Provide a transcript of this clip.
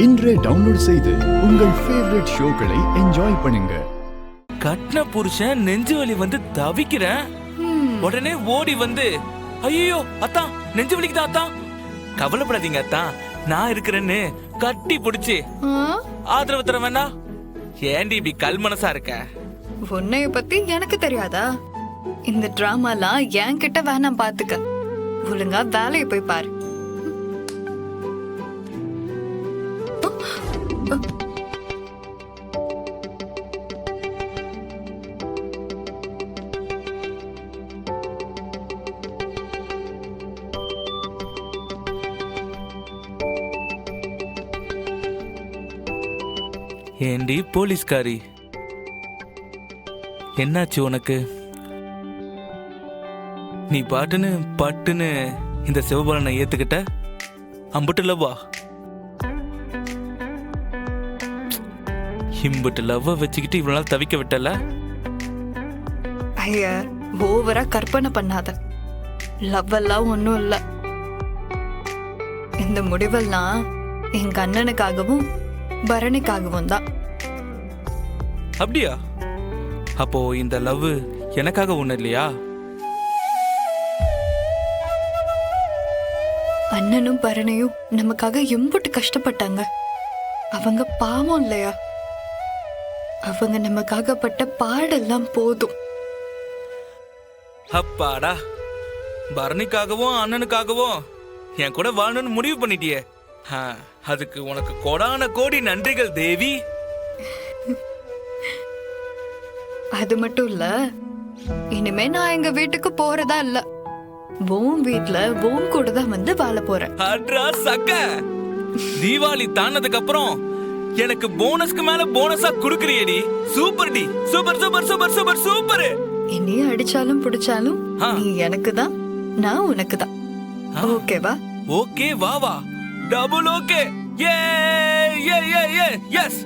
இன்றே டவுன்லோட் செய்து உங்கள் ஃபேவரட் ஷோக்களை என்ஜாய் பண்ணுங்க. கட்டின புருஷன் நெஞ்சு வலி வந்து தவிக்கிறேன், உடனே ஓடி வந்து ஐயோ அத்தா நெஞ்சு வலிக்குதா அத்தா, கவலைப்படாதீங்க அத்தா நான் இருக்கிறேன்னு கட்டி பிடிச்சி ஆதரவு தர வேணா. ஏண்டி இப்படி கல் மனசா இருக்க? உன்னைய பத்தி எனக்கு தெரியாதா? இந்த டிராமாலாம் என் கிட்ட வேணாம், பாத்துக்க. ஒழுங்கா வேலையை போய் பாரு. ஏண்டி போலீஸ்காரி, என்னாச்சு உனக்கு? நீ பாட்டுன்னு பட்டுன்னு இந்த சிவபாலனை ஏத்துக்கிட்ட, அம்புட்டு லவ்வா? இம்புட்டு லவ்வ வச்சுக்கிட்டு இவ்வளவு நாள் தவிக்க விட்டல? ஐயா, ஓவரா கற்பனை பண்ணாத. லவ் எல்லாம் ஒன்னும் இல்ல. இந்த முடிவெல்லாம் எங்க அண்ணனுக்காகவும் பரணிக்காகவும் தான். அப்படியா? அப்போ இந்த லவ் எனக்காக ஒண்ணு இல்லையா? அண்ணனும் பரணியும் நமக்காக எம்புட்டு கஷ்டப்பட்டாங்க. அவங்க பாவம் இல்லையா? அவங்க நமக்காக பட்ட பாடெல்லாம் போதும். அப்பாடா, பரணிக்காகவும் அண்ணனுக்காகவும் என் கூட வாழணும்னு முடிவு பண்ணிட்டியே. அதுக்கு உனக்கு கோடான கோடி நன்றிகள் தேவி. அது மட்டும் இல்ல, இனிமே நான் எங்க வீட்டுக்கு போறதா இல்ல. உன் வீட்டுல உன் கூட தான் வந்து வாழ போறேன். அட்ரா சக்க, தீபாவளி தாண்டதுக்கு அப்புறம் எனக்கு போனஸ்க்கு மேல போனஸா குடுக்கறியேடி. சூப்பர் டி, super super super super super. இனி அடிச்சாலும் புடிச்சாலும் நீ எனக்கு தான், நான் உனக்கு தான். ஓகேவா? ஓகே வா வா, டபுள் ஓகே. ஏ ஏ ஏ எஸ்